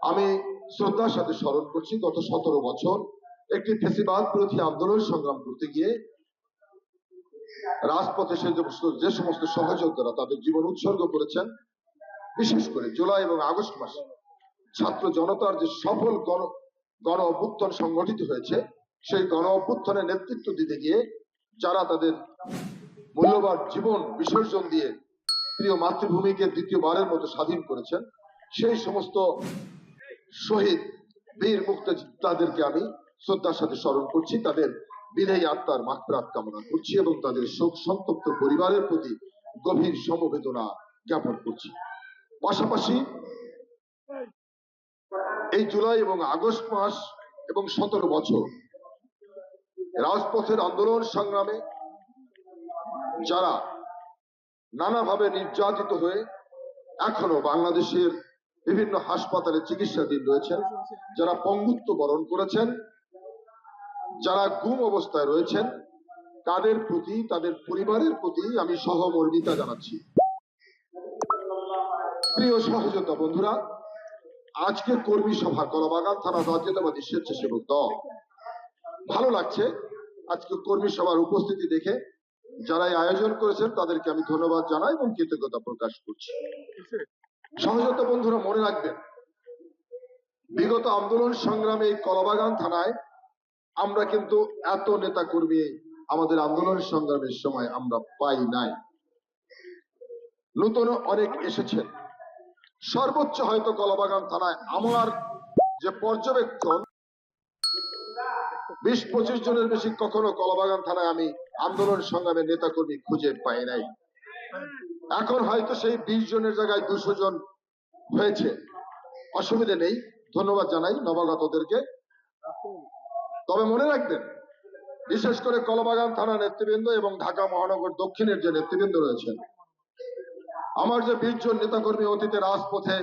আমি শ্রদ্ধার সাথে স্মরণ করছি গত 17 বছর একটি ফেসিবাদ বিরোধী আন্দোলন সংগ্রাম করতে গিয়ে রাজপথে যে সমস্ত সহযোদ্ধারা তাদের জীবন উৎসর্গ করেছেন, বিশেষ করে জুলাই এবং আগস্ট মাসে ছাত্র জনতার যে সফল গণ অভ্যুত্থান সংগঠিত হয়েছে, সেই গণ অভ্যুত্থানে নেতৃত্ব দিতে গিয়ে যারা তাদের মূল্যবান জীবন বিসর্জন দিয়ে প্রিয় মাতৃভূমিকে দ্বিতীয়বারের মতো স্বাধীন করেছেন, সেই সমস্ত শহীদ বীর মুক্তিযোদ্ধাদেরকে আমি শ্রদ্ধার সাথে স্মরণ করছি, তাদের বিদায়ী আত্মার মাগফিরাত কামনা করছি এবং তাদের শোক সন্তপ্ত পরিবারের প্রতি গভীর সমবেদনা জ্ঞাপন করছি। পাশাপাশি এই জুলাই এবং আগস্ট মাস এবং 17 বছর রাজপথের আন্দোলন সংগ্রামে যারা নানাভাবে নির্যাতিত হয়ে এখনো বাংলাদেশের বিভিন্ন হাসপাতালে চিকিৎসাধীন রয়েছেন, যারা পঙ্গুত্ব বরণ করেছেন, যারা গুম অবস্থায় রয়েছেন, তাদের প্রতি, তাদের পরিবারের প্রতি আমি সহমর্মিতা জানাচ্ছি। প্রিয় সহযোদ্ধা বন্ধুরা, আজকের কর্মী সভা কলাবাগান থানা জাতীয়তাবাদী স্বেচ্ছাসেবক দল, ভালো লাগছে আজকে কর্মী সভার উপস্থিতি দেখে। যারা আয়োজন করেছেন তাদেরকে আমি ধন্যবাদ জানাই এবং কৃতজ্ঞতা প্রকাশ করছি। সহযোদ্ধা বন্ধুরা, মনে রাখবেন, বিগত আন্দোলন সংগ্রামে এই কলাবাগান থানায় আমরা কিন্তু এত নেতা কর্মী আমাদের আন্দোলন সংগ্রামের সময় আমরা পাই নাই। নতুন অনেক এসেছেন। সর্বোচ্চ হয়তো কলাবাগান থানায় আমার যে পর্যবেক্ষণ 20-25 জনের বেশি কখনো কলাবাগান থানায় আমি আন্দোলন সংগ্রামের নেতা কর্মী খুঁজে পাই নাই। এখন হয়তো সেই 20 জনের জায়গায় 200 জন হয়েছে, অসুবিধা নেই, ধন্যবাদ জানাই নবাগতদেরকে। তবে মনে রাখবেন, বিশেষ করে কলাবাগান থানা নেতৃবৃন্দ এবং ঢাকা মহানগর দক্ষিণের যে নেতৃবৃন্দ রয়েছেন, আমার যে 20 জন নেতাকর্মী অতীতে রাজপথে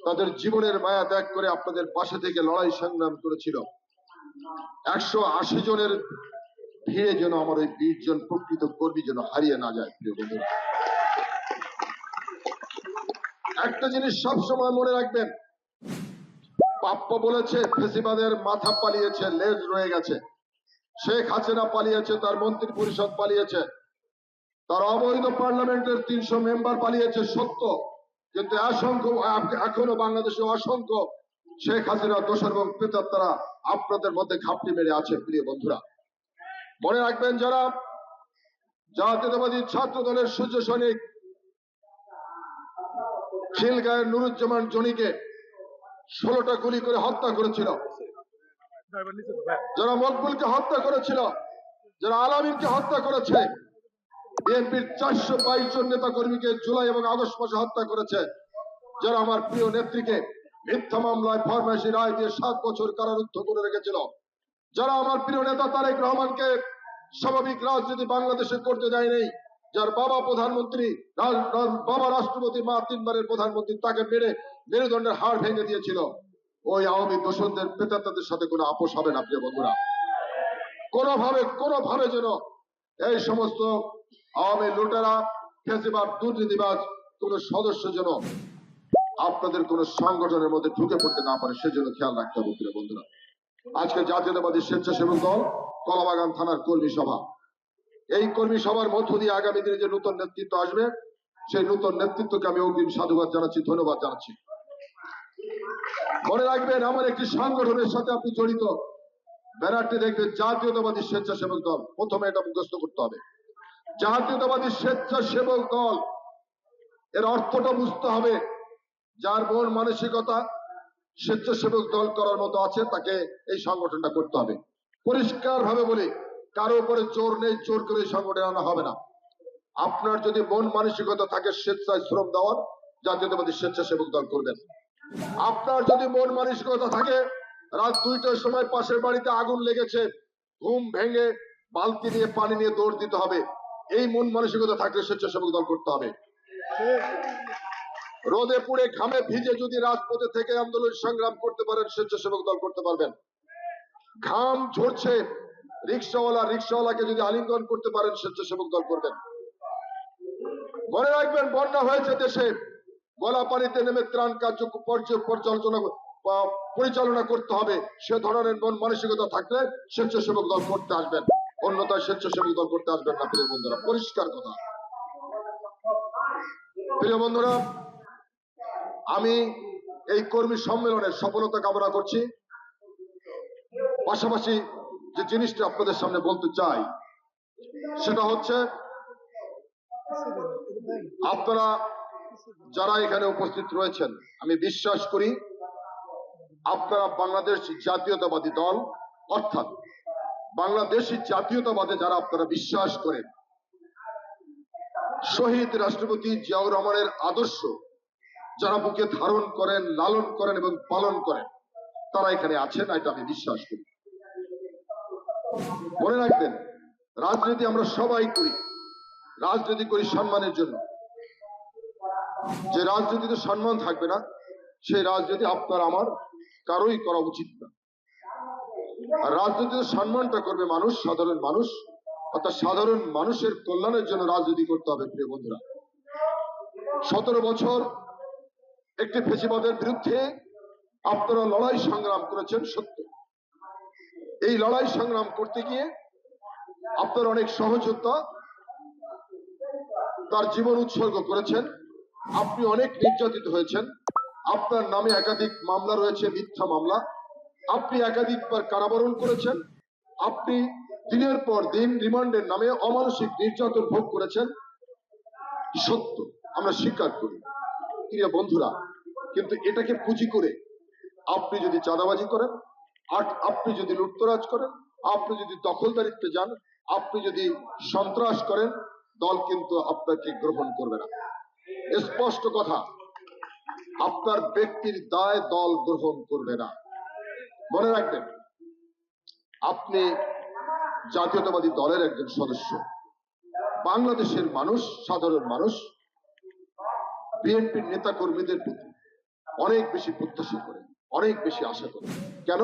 তাদের জীবনের মায়া ত্যাগ করে আপনাদের পাশে থেকে লড়াই সংগ্রাম করেছিল, 180 জনের ভিড়ে যেন আমার ওই 20 জন প্রকৃত কর্মী যেন হারিয়ে না যায়। প্রিয় বন্ধুরা, একটা জিনিস সবসময় মনে রাখবেন, পাপ্প বলেছে ফেসিবাদের মাথা পালিয়েছে, লেজ রয়ে গেছে। শেখ হাসিনা পালিয়েছে, তার মন্ত্রী পরিষদ পালিয়েছে, তার অবৈধ পার্লামেন্টের 300 মেম্বার পালিয়েছে, সত্য। কিন্তু এখনো বাংলাদেশে অসংখ্য শেখ হাসিনা দোসর এবং প্রেতাত্মারা আপনাদের মধ্যে ঘাপটি মেরে আছে। প্রিয় বন্ধুরা, মনে রাখবেন, যারা জাতীয়তাবাদী ছাত্র দলের সূর্য সৈনিক খিলগাঁয়ের নুরুজ্জামান জনিকে 16টা গুলি করে হত্যা করেছিল, যারা মকবুলকে হত্যা করেছিল, যারা আলামিনকে হত্যা করেছে, বিএনপির 422 জন নেতা কর্মীকে জুলাই এবং আগস্ট মাসে হত্যা করেছে, যারা আমার প্রিয় নেত্রীকে মিথ্যা মামলায় ফরমাইশি রায় দিয়ে 7 বছর কারারুদ্ধ করে রেখেছিল, যারা আমার প্রিয় নেতা তারেক রহমানকে স্বাভাবিক রাজনীতি বাংলাদেশে করতে দেয়নি, যার বাবা প্রধানমন্ত্রী, বাবা রাষ্ট্রপতি, মা 3 বারের প্রধানমন্ত্রী, তাকে মেরুদণ্ডের হাড় ভেঙে দিয়েছিল, ওই আওয়ামী দোষরদের প্রেতাত্মাদের সাথে কোনো আপোষ হবে না। প্রিয় বন্ধুরা, কোনোভাবে যেন এই সমস্ত আওয়ামী লুটেরা, ফেসিবাদ, দুর্নীতিবাজ কোন সদস্য যেন আপনাদের কোন সংগঠনের মধ্যে ঢুকে পড়তে না পারে, সেজন্য খেয়াল রাখতে হবে। প্রিয় বন্ধুরা, আজকে জাতীয়তাবাদী স্বেচ্ছাসেবক দল কলাবাগান থানার কর্মী সভা, এই কর্মী সভার মধ্য দিয়ে আগামী দিনে যে নতুন নেতৃত্ব আসবে, সেই নতুন নেতৃত্বকে আমি অগ্রিম সাধুবাদ জানাচ্ছি, ধন্যবাদ জানাচ্ছি। মনে রাখবেন, আমার একটি সংগঠনের সাথে আপনি জড়িত, ব্যানারটি দেখবেন জাতীয়তাবাদী স্বেচ্ছাসেবক দল। প্রথমে এটা মুখস্থ করতে হবে, জাতীয়তাবাদী স্বেচ্ছাসেবক দল। এর অর্থটা বুঝতে হবে। যার মন মানসিকতা স্বেচ্ছাসেবক দল করার মতো আছে, তাকে এই সংগঠনটা করতে হবে। পরিষ্কার ভাবে বলি, কারো উপরে জোর নেই, জোর করে এই সংগঠন আনা হবে না। আপনার যদি মন মানসিকতা থাকে স্বেচ্ছায় শ্রম দেওয়ার, জাতীয়তাবাদী স্বেচ্ছাসেবক দল করবেন। আপনার যদি মন মানসিকতা থাকে রাত 2টার সময় পাশের বাড়িতে আগুন লেগেছে, ঘুম ভেঙে বালতি নিয়ে পানি নিয়ে দৌড় দিতে হবে, এই মন মানসিকতা থাকলে স্বেচ্ছাসেবক দল করতে হবে। রোদে পুড়ে ঘামে ভিজে যদি রাজপথে থেকে আন্দোলন সংগ্রাম করতে পারেন, স্বেচ্ছাসেবক দল করতে পারবেন। ঘাম ঝরছে, রিক্সাওয়ালাকে যদি আলিঙ্গন করতে পারেন, স্বেচ্ছাসেবক দল করবেন। মনে রাখবেন, বন্যা হয়েছে দেশে, গলা পানিতে নেমে ত্রাণ কার্য পরিচালনা করতে হবে, সে ধরনের মন মানসিকতা থাকলে স্বেচ্ছাসেবক দল করতে আসবেন, অন্যথায় স্বেচ্ছাসেবক দল করতে আসবেন না। প্রিয় বন্ধুরা, পরিষ্কার কথা। প্রিয় বন্ধুরা, আমি এই কর্মী সম্মেলনের সফলতা কামনা করছি। পাশাপাশি যে জিনিসটা আপনাদের সামনে বলতে চাই সেটা হচ্ছে, আপনারা যারা এখানে উপস্থিত রয়েছেন, আমি বিশ্বাস করি আপনারা বাংলাদেশ জাতীয়তাবাদী দল, অর্থাৎ বাংলাদেশি জাতীয়তাবাদে যারা আপনারা বিশ্বাস করেন, শহীদ রাষ্ট্রপতি জিয়াউর রহমানের আদর্শ যারা বুকে ধারণ করেন, লালন করেন এবং পালন করেন, তারা এখানে আছেন, এটা আমি বিশ্বাস করি। মনে রাখবেন, রাজনীতি আমরা সবাই করি, রাজনীতি করি সম্মানের জন্য। যে রাজনীতিতে সম্মান থাকবে না, সেই রাজনীতি আপনার আমার কারোই করা উচিত না। আর রাজনীতিতে সম্মানটা করবে মানুষ, সাধারণ মানুষ, অর্থাৎ সাধারণ মানুষের কল্যাণের জন্য রাজনীতি করতে হবে। প্রিয় বন্ধুরা, 17 বছর একটি ফেসিবাদের বিরুদ্ধে আপনারা লড়াই সংগ্রাম করেছেন, সত্য। এই লড়াই সংগ্রাম করতে গিয়ে আপনার অনেক সহযোদ্ধা তার জীবন উৎসর্গ করেছেন, আপনি অনেক নির্যাতিত হয়েছেন, আপনার নামে একাধিক মামলা রয়েছে, মিথ্যা মামলা, আপনি একাধিকবার কারাবরণ করেছেন, আপনি দিনের পর দিন রিমান্ডের নামে অমানসিক নির্যাতন ভোগ করেছেন, সত্য, আমরা স্বীকার করি। প্রিয় বন্ধুরা, কিন্তু এটাকে পুঁজি করে আপনি যদি চাঁদাবাজি করেন, আপনি যদি লুটতরাজ করেন, আপনি যদি দখলদারিত্বে যান, আপনি যদি সন্ত্রাস করেন, দল কিন্তু আপনাকে গ্রহণ করবে না। স্পষ্ট কথা, আপনার ব্যক্তির দায় দল গ্রহণ করবে না। মনে রাখবেন, আপনি জাতীয়তাবাদী দলের একজন সদস্য। বাংলাদেশের মানুষ, সাধারণ মানুষ বিএনপির নেতা কর্মীদের প্রতি অনেক বেশি প্রত্যাশা করে, অনেক বেশি আশা করে। কেন?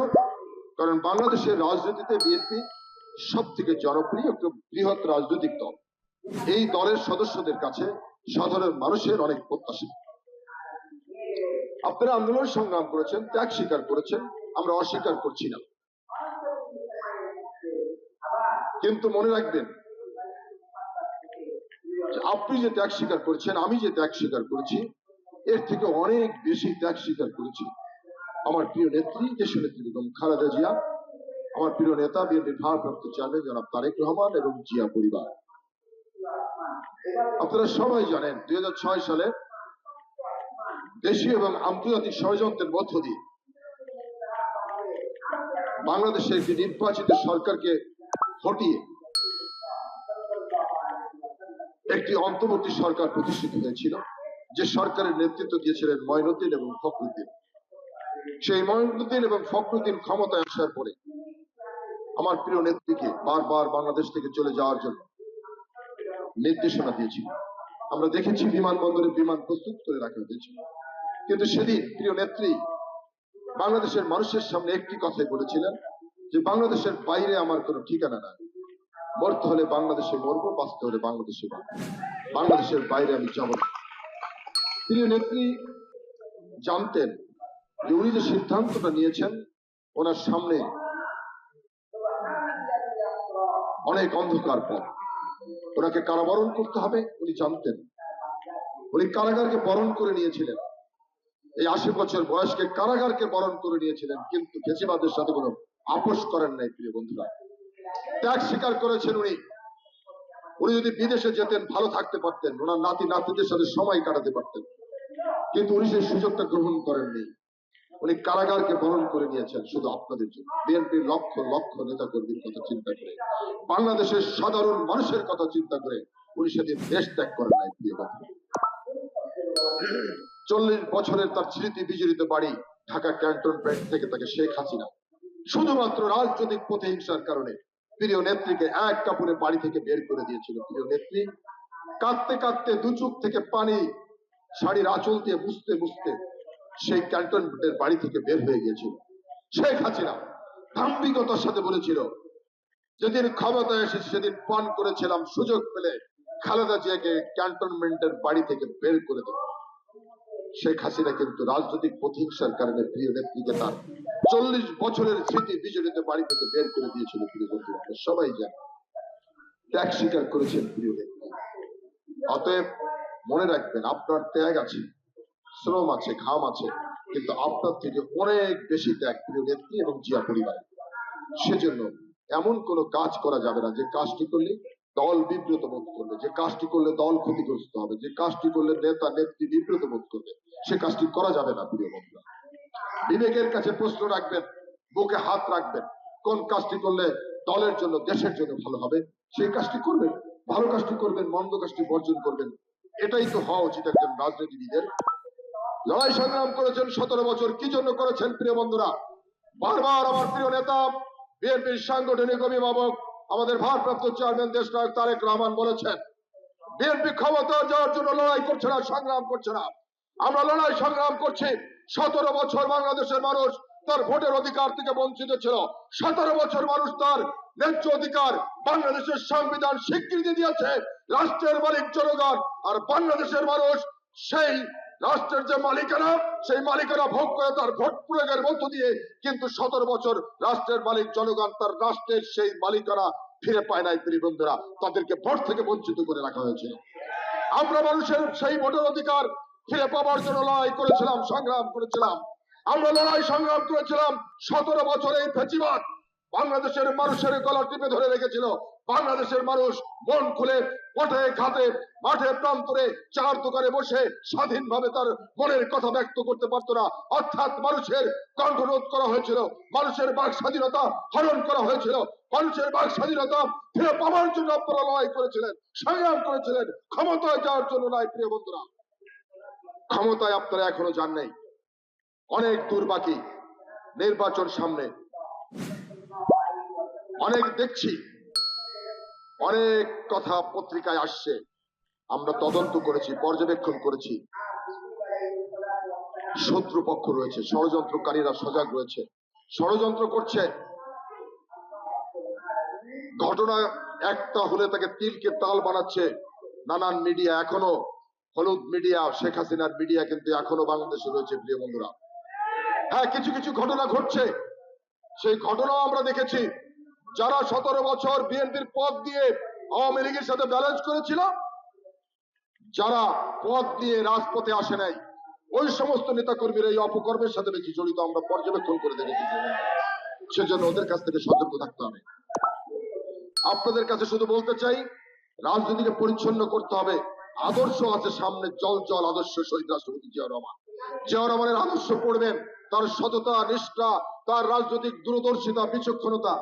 কারণ বাংলাদেশের রাজনীতিতে বিএনপি সব থেকে জনপ্রিয় একটা বৃহৎ রাজনৈতিক দল। এই দলের সদস্যদের কাছে সাধারণ মানুষের অনেক প্রত্যাশা। আপনারা আন্দোলন সংগ্রাম করেছেন, ত্যাগ স্বীকার করেছেন, আমরা অস্বীকার করছি না। কিন্তু মনে রাখবেন, আপনি যে ত্যাগ স্বীকার করছেন, আমি যে ত্যাগ স্বীকার করেছি, এর থেকে অনেক বেশি ত্যাগ স্বীকার করেছি আমার প্রিয় নেত্রী, দেশনেত্রী বেগম খালেদা জিয়া, আমার প্রিয় নেতা বিএনপির ভারপ্রাপ্ত চেয়ারম্যান জনাব তারেক রহমান এবং জিয়া পরিবার। আপনারা সবাই জানেন, 2006 সালে দেশীয় এবং আন্তর্জাতিক ষড়যন্ত্রের মধ্য দিয়ে বাংলাদেশের একটি নির্বাচিত সরকারকে হটিয়ে একটি অন্তর্বর্তী সরকার প্রতিষ্ঠিত হয়েছিল, যে সরকারের নেতৃত্ব দিয়েছিলেন মঈনুদ্দিন এবং ফখরুদ্দিন। সেই মঈনুদ্দিন এবং ফখরুদ্দিন ক্ষমতায় আসার পরে আমার প্রিয় নেত্রীকে বারবার বাংলাদেশ থেকে চলে যাওয়ার জন্য নির্দেশনা দিয়েছিল। আমরা দেখেছি বিমানবন্দরে বিমান প্রস্তুত করে রাখা হয়েছে, কিন্তু সেদিন প্রিয় নেত্রী বাংলাদেশের মানুষের সামনে একটি কথাই বলেছিলেন, যে বাংলাদেশের বাইরে আমার কোনো ঠিকানা নাই, মরতে হলে বাংলাদেশে মরবো, বাঁচতে হলে বাংলাদেশে বাঁচবো, বাংলাদেশের বাইরে আমি যাব না। প্রিয় নেত্রী জানতেন যে উনি যে সিদ্ধান্তটা নিয়েছেন, ওনার সামনে অনেক অন্ধকার পথ, ওনাকে কারাবরণ করতে হবে। উনি জানতেন, উনি কারাগারকে বরণ করে নিয়েছিলেন, এই 80 বছর বয়সকে কারাগারকে বরণ করে নিয়েছিলেন, কিন্তু ফেসিবাদের সাথে কোনো আপোষ করেন নাই। প্রিয় বন্ধুরা, ত্যাগ স্বীকার করেছেন উনি। উনি যদি বিদেশে যেতেন, ভালো থাকতে পারতেন, ওনার নাতি নাতিদের সাথে সময় কাটাতে পারতেন, কিন্তু উনি সেই সুযোগটা গ্রহণ করেননি। উনি কারাগারকে বরণ করে নিয়েছেন শুধু আপনাদের জন্য, বিএনপির লক্ষ লক্ষ নেতা কর্মীর কথা চিন্তা করে, বাংলাদেশের সাধারণ মানুষের কথা চিন্তা করে উনি সেদিন দেশ ত্যাগ করেন নাই। প্রিয় বন্ধু, 40 বছরের তার স্মৃতি বিজড়িত বাড়ি ঢাকা ক্যান্টনমেন্ট থেকে তাকে শেখ হাসিনা শুধুমাত্র রাজনৈতিক প্রতিহিংসার কারণে প্রিয় নেত্রীকে এক কাপড়ে বাড়ি থেকে বের করে দিয়েছিল। প্রিয় নেত্রী কাঁদতে কাঁদতে দু চোখ থেকে পানি শাড়ির আঁচল দিয়ে মুছতে মুছতে সেই ক্যান্টনমেন্টের বাড়ি থেকে বের হয়ে গিয়েছিল। শেখ হাসিনা দাম্ভিকতার সাথে বলেছিল, যেদিন ক্ষমতায় এসেছে সেদিন পান করেছিলাম, সুযোগ পেলে খালেদা জিয়াকে ক্যান্টনমেন্টের বাড়ি থেকে বের করে দেব। শেখ হাসিনা কিন্তু রাজনৈতিক প্রতিহিংসার কারণে প্রিয় নেত্রীকে তার 40 বছরের স্মৃতি বিজড়িত বাড়ি থেকে বের করে দিয়েছিল। প্রিয় বন্ধুরা, আমরা সবাই জানি, ত্যাগ স্বীকার করেছেন প্রিয় নেত্রী। অতএব মনে রাখবেন, আপনার ত্যাগ আছে, শ্রম আছে, ঘাম আছে, কিন্তু আপনার থেকে অনেক বেশি ত্যাগ প্রিয় নেত্রী এবং জিয়া পরিবার। সেজন্য এমন কোনো কাজ করা যাবে না যে কাজটি করলে দল বিব্রত বোধ করবে, যে কাজটি করলে দল ক্ষতিগ্রস্ত হবে, যে কাজটি করলে নেতা নেত্রী বিব্রত বোধ করবে, সে কাজটি করা যাবে না প্রিয় বন্ধুরা। বিবেকের কাছে প্রশ্ন রাখবেন, বুকে হাত রাখবেন, কোন কাজটি করলে দলের জন্য দেশের জন্য ভালো হবে সেই কাজটি করবেন, ভালো কাজটি করবেন, মন্দ কাজটি বর্জন করবেন। এটাই তো হওয়া উচিত একজন রাজনীতিবিদের। লড়াই সংগ্রাম করেছেন 17 বছর, কি জন্য করেছেন প্রিয় বন্ধুরা? বারবার আমার প্রিয় নেতা বিএনপির সাংগঠনিক অভিভাবক আমাদের ভারপ্রাপ্ত চেয়ারম্যান দেশনায়ক তারেক রহমান বলেছেন, বিএনপি ক্ষমতা যাওয়ার জন্য লড়াই করছে না, সংগ্রাম করছে না। আমরা লড়াই সংগ্রাম করছি। 17 বছর বাংলাদেশের মানুষ তার ভোটের অধিকার থেকে বঞ্চিত ছিল। 17 বছর মানুষ তার ন্যায্য অধিকার, বাংলাদেশের সংবিধান স্বীকৃতি দিয়েছে। রাষ্ট্রের মালিক জনগণ, আর বাংলাদেশের মানুষ সেই রাষ্ট্রের যে মালিকানা, সেই মালিকানা ভোগ করে তার ভোট প্রয়োগের মধ্য দিয়ে। কিন্তু 17 বছর রাষ্ট্রের মালিক জনগণ তার রাষ্ট্রের সেই মালিকানা ফিরে পায় নাই প্রিয় বন্ধুরা, তাদেরকে ভোট থেকে বঞ্চিত করে রাখা হয়েছিল। আমরা মানুষের সেই ভোটের অধিকার ফিরে পাওয়ার জন্য লড়াই করেছিলাম, সংগ্রাম করেছিলাম। আমরা লড়াই সংগ্রাম করেছিলাম। 17 বছর এই ফ্যাসিবাদ বাংলাদেশের মানুষের গলা টিপে ধরে রেখেছিল। বাংলাদেশের মানুষ মন খুলে পথে ঘাটে মাঠে প্রান্তরে চার দোকানে বসে স্বাধীনভাবে তার মনের কথা ব্যক্ত করতে পারত না। অর্থাৎ মানুষের কণ্ঠরোধ করা হয়েছিল, মানুষের বাক স্বাধীনতা হরণ করা হয়েছিল। মানুষের বাক স্বাধীনতা ফিরে পাওয়ার জন্য আপনারা লড়াই করেছিলেন, সংগ্রাম করেছিলেন, ক্ষমতায় যাওয়ার জন্য নয় প্রিয় বন্ধুরা। ক্ষমতায় আপনারা এখনো যান নাই, অনেক দূর বাকি, নির্বাচন সামনে। অনেক দেখছি, অনেক কথা পত্রিকায় আসছে, আমরা তদন্ত করেছি, পর্যবেক্ষণ করেছি। শত্রুপক্ষ রয়েছে, ষড়যন্ত্রকারীরা সজাগ রয়েছে, ষড়যন্ত্র করছে। ঘটনা একটা হলে তাকে তিলকে তাল বানাচ্ছে নানান মিডিয়া। এখনো হলুদ মিডিয়া, শেখ হাসিনার মিডিয়া কিন্তু এখনো বাংলাদেশে রয়েছে প্রিয় বন্ধুরা। হ্যাঁ, কিছু কিছু ঘটনা ঘটছে, সেই ঘটনাও আমরা দেখেছি। যারা 17 বছর বিএনপির পদ দিয়ে আওয়ামী লীগের সাথে ব্যালেন্স করেছিল, যারা পদ দিয়ে রাজপথে আসে নাই, ওই সমস্ত নেতাকর্মীরা এই অপকর্মের সাথে বেশি জড়িত আমরা পর্যবেক্ষণ করে দেখেছি। সেজন্য ওদের কাছ থেকে সতর্ক থাকতে হবে। আপনাদের কাছে শুধু বলতে চাই, রাজনীতিকে পরিচ্ছন্ন করতে হবে। আদর্শ আছে সামনে, জল জল আদর্শ শহীদ রাষ্ট্রপতি জিয়াউর রহমান। জিয়াউর রহমানের আদর্শ পড়বেন, তার সততা, নিষ্ঠা, তার রাজনৈতিক দূরদর্শিতা, বিচক্ষণতা,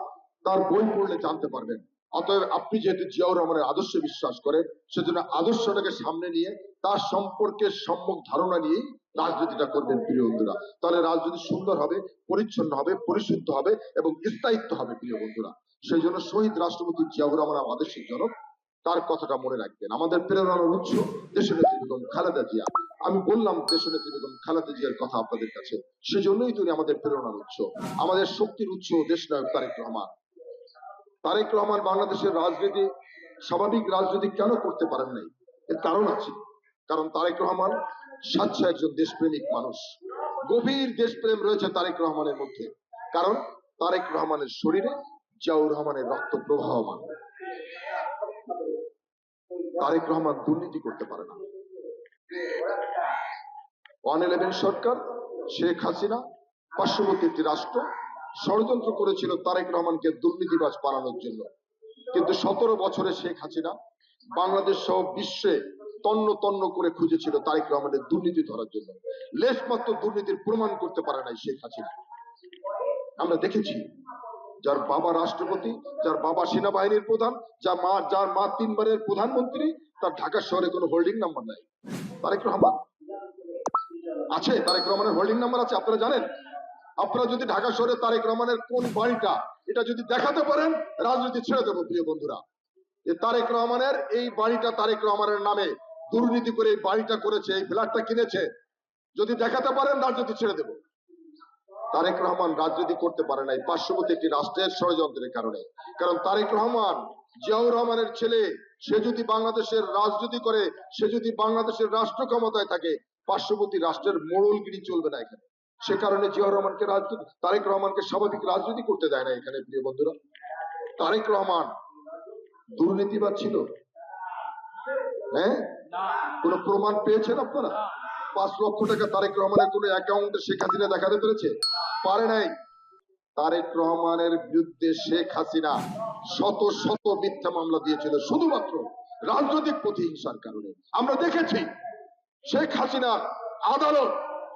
তার বই পড়লে জানতে পারবেন। অতএব আপনি যেহেতু জিয়াউর রহমানের আদর্শে বিশ্বাস করেন, সেজন্য আদর্শটাকে সামনে নিয়ে তার সম্পর্কে সম্যক ধারণা নিয়েই রাজনীতিটা করবেন প্রিয় বন্ধুরা। তাহলে রাজনীতি সুন্দর হবে, পরিচ্ছন্ন হবে, পরিশুদ্ধ হবে এবং স্থায়িত্ব হবে প্রিয় বন্ধুরা। সেই জন্য শহীদ রাষ্ট্রপতি জিয়াউর রহমান আদর্শের জনক, তার কথাটা মনে রাখবেন। আমাদের প্রেরণার উৎস দেশনেত্রী বেগম খালেদা জিয়া। আমি বললাম দেশনেত্রী বেগম খালেদা জিয়ার কথা আপনাদের কাছে, সেজন্যই তিনি আমাদের প্রেরণার উৎস, আমাদের শক্তির উৎস দেশনায়ক তারেক রহমান। তারেক রহমান বাংলাদেশের রাজনীতি, স্বাভাবিক রাজনীতি কেন করতে পারেন নাই, এর কারণ আছে। কারণ তারেক রহমান স্বেচ্ছা একজন দেশপ্রেমিক মানুষ। গভীর দেশপ্রেম রয়েছে তারেক রহমানের মধ্যে। কারণ তারেক রহমানের শরীরে জিয়াউর রহমানের রক্ত প্রবাহমান। তারেক রহমান দুর্নীতি করতে পারে না। 111 সরকার, শেখ হাসিনা, পার্শ্ববর্তী একটি রাষ্ট্র ষড়যন্ত্র করেছিল তারেক রহমানকে দুর্নীতিবাজ বানানোর জন্য। কিন্তু 17 বছরে শেখ হাসিনা বাংলাদেশ সহ বিশ্বে তন্ন তন্ন করে খুঁজেছিল তারেক রহমানের দুর্নীতি ধরার জন্য। লেশমাত্র দুর্নীতির প্রমাণ করতে পারে নাই শেখ হাসিনা। আমরা দেখেছি, যার বাবা রাষ্ট্রপতি, যার বাবা সেনাবাহিনীর প্রধান, যার মা 3 বারের প্রধানমন্ত্রী, তার ঢাকা শহরে কোনো হোল্ডিং নাম্বার নাই। তারেক রহমান আছে, তারেক রহমানের হোল্ডিং নাম্বার আছে, আপনারা জানেন? আপনারা যদি ঢাকা শহরে তারেক রহমানের কোন বাড়িটা, এটা যদি দেখাতে পারেন, রাজনীতি ছেড়ে দেবো প্রিয় বন্ধুরা। যে তারেক রহমানের এই বাড়িটা তারেক রহমানের নামে দুর্নীতি করে এই বাড়িটা করেছে, এই ফ্ল্যাটটা কিনেছে, যদি দেখাতে পারেন, রাজনীতি ছেড়ে দেব। তারেক রহমান রাজনীতি করতে পারে নাই পার্শ্ববর্তী একটি রাষ্ট্রের ষড়যন্ত্রের কারণে। কারণ তারেক রহমান জিয়াউর রহমানের ছেলে, সে যদি বাংলাদেশের রাজনীতি করে, সে যদি বাংলাদেশের রাষ্ট্র ক্ষমতায় থাকে, পার্শ্ববর্তী রাষ্ট্রের মোড়লগিরি চলবে না এখানে। সে কারণে জিয়াউর রহমানকে রাজনীতি, তারেক রহমানকে স্বাভাবিক রাজনীতি করতে দেয় না এখানে। প্রিয় বন্ধুরা, তারেক রহমান দুর্নীতিবাদ ছিল? হ্যাঁ, কোন প্রমাণ পেয়েছেন আপনারা? 5 লক্ষ টাকা তারেক রহমানের কোন অ্যাকাউন্টে শেখ হাসিনা দেখাতে পেরেছে? পারে নাই। তারেক রহমানের বিরুদ্ধে শেখ হাসিনা শত শত মিথ্যা মামলা দিয়েছিল শুধুমাত্র রাজনৈতিক প্রতিহিংসার কারণে। আমরা দেখেছি শেখ হাসিনার আদালত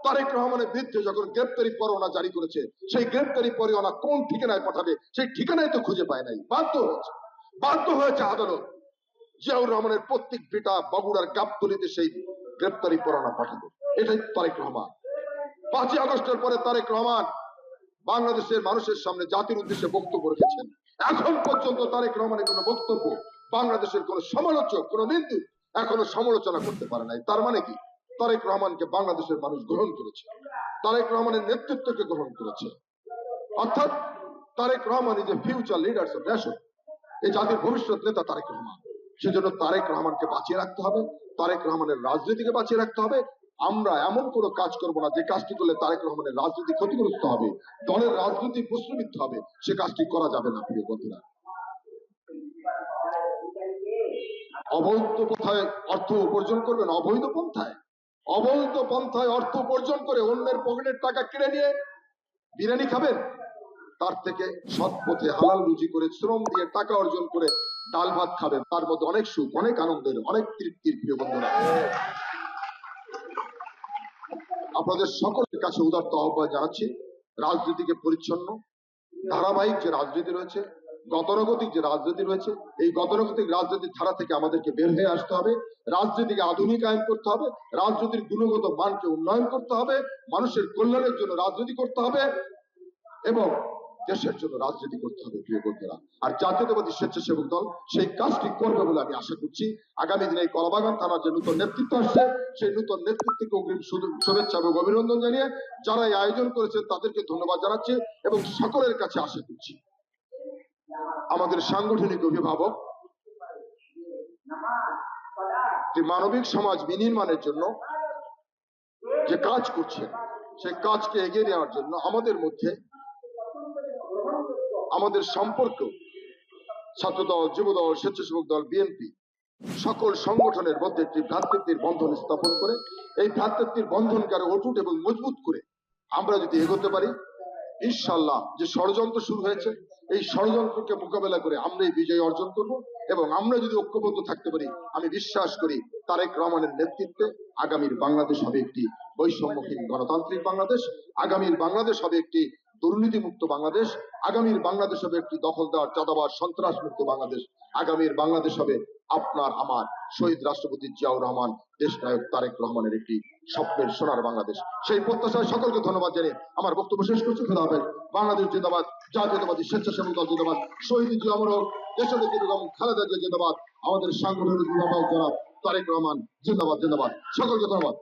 তারেক রহমানের বিরুদ্ধে যখন গ্রেপ্তারি পরোয়ানা জারি করেছে, সেই গ্রেপ্তারি পরোয়ানা কোন ঠিকানায় পাঠাবে সেই ঠিকানায় তো খুঁজে পায় নাই। বাধ্য হয়েছে আদালত জিয়াউর রহমানের প্রত্যেক বেটা বগুড়ার গাবতলীতে সেই গ্রেপ্তারি পরোয়ানা পাঠাবে। এটাই তারেক রহমান। 5ই আগস্টের পরে তারেক রহমান বাংলাদেশের মানুষের সামনে জাতির উদ্দেশ্যে বক্তব্য রেখেছেন। এখন পর্যন্ত তারেক রহমানের কোন বক্তব্য বাংলাদেশের কোন সমালোচক, কোন নিন্দুক এখনো সমালোচনা করতে পারে নাই। তার মানে কি? তারেক রহমানকে বাংলাদেশের মানুষ গ্রহণ করেছে, তারেক রহমানের নেতৃত্বকে গ্রহণ করেছে। অর্থাৎ Tarique Rahman is a future leaders of nation. এই জাতির ভবিষ্যৎ নেতা তারেক রহমান। সেজন্য তারেক রহমানকে বাঁচিয়ে রাখতে হবে, তারেক রহমানের রাজনীতিকে বাঁচিয়ে রাখতে হবে। আমরা এমন কোনো কাজ করব না যে কাজটি করলে তারেক রহমানের রাজনীতি ক্ষতিগ্রস্ত হবে, দলের রাজনীতি প্রশ্নবিদ্ধ হবে। সে কাজটি করা যাবে না। প্রিয় বন্ধুরা, অবৈধ পন্থায় অর্থ উপার্জন করবেন, অবৈধ পন্থায় অর্থ উপার্জন করে অন্যের পকেটের টাকা কেড়ে নিয়ে বিরিয়ানি খাবেন? তার থেকে সৎ পথে হালাল রুজি করে শ্রম দিয়ে টাকা অর্জন করে ডাল ভাত খাবেন। তার মধ্যে অনেক সুখ, অনেক আনন্দের, অনেক তৃপ্তির। প্রিয় বন্ধুরা, আপনাদের সকলের কাছে উদারত আহ্বান জানাচ্ছি, রাজনীতিকে পরিচ্ছন্ন, ধারাবাহিক যে রাজনীতি রয়েছে, গতানুগতিক যে রাজনীতি রয়েছে, এই গতানুগতিক রাজনীতির ধারা থেকে আমাদেরকে বের হয়ে আসতে হবে। রাজনীতিকে আধুনিকায়ন করতে হবে, রাজনীতির গুণগত মানকে উন্নয়ন করতে হবে, মানুষের কল্যাণের জন্য রাজনীতি করতে হবে এবং দেশের জন্য রাজনীতি করতে হবে। প্রিয় বন্ধুরা, আর জাতীয়তাবাদী স্বেচ্ছাসেবক দল সেই কাজটি করবে বলে আমি আশা করছি। আগামী দিনে কলাবাগান থানার যে নতুন নেতৃত্ব আসছে, সেই নতুন নেতৃত্বকে অগ্রিম শুভেচ্ছা এবং অভিনন্দন জানিয়ে যারা এই আয়োজন করেছেন তাদেরকে ধন্যবাদ জানাচ্ছি এবং সকলের কাছে আশা করছি আমাদের সাংগঠনিক অভিভাবক যে মানবিক সমাজ বিনির্মাণের জন্য যে কাজ করছেন, সেই কাজকে এগিয়ে নেওয়ার জন্য আমাদের মধ্যে আমাদের সম্পর্ক ছাত্রদল, যুবদল, স্বেচ্ছাসেবক দল, বিএনপি সকল সংগঠনের মধ্যে একটি ভ্রাতৃত্বের বন্ধন স্থাপন করে এই ভ্রাতৃত্বের বন্ধনকে আরো অটুট এবং মজবুত করে আমরা যদি এগোতে পারি, ইনশাআল্লাহ যে ষড়যন্ত্র শুরু হয়েছে এই ষড়যন্ত্রকে মোকাবেলা করে আমরা এই বিজয় অর্জন করব। এবং আমরা যদি ঐক্যবদ্ধ থাকতে পারি, আমি বিশ্বাস করি তারেক রহমানের নেতৃত্বে আগামীর বাংলাদেশ হবে একটি বৈষম্যহীন গণতান্ত্রিক বাংলাদেশ, আগামীর বাংলাদেশ হবে একটি দুর্নীতিমুক্ত বাংলাদেশ, আগামীর বাংলাদেশ হবে একটি দখলদার, চাঁদাবাজ, সন্ত্রাস মুক্ত বাংলাদেশ, আগামীর বাংলাদেশ হবে আপনার আমার শহীদ রাষ্ট্রপতি জিয়াউর রহমান, দেশনায়ক তারেক রহমানের একটি স্বপ্নের সোনার বাংলাদেশ। সেই প্রত্যাশায় সকলকে ধন্যবাদ জানিয়ে আমার বক্তব্য শেষ করছি। খোদা হাফেজ। বাংলাদেশ জিন্দাবাদ, জাতীয়তাবাদী স্বেচ্ছাসেবক দল জিন্দাবাদ, শহীদ জিয়া অমর হোক, দেশনেত্রী বেগম খালেদা জিয়া জিন্দাবাদ, আমাদের সাংগঠনিক অভিভাবক জনাব তারেক রহমান জিন্দাবাদ। সকলকে ধন্যবাদ।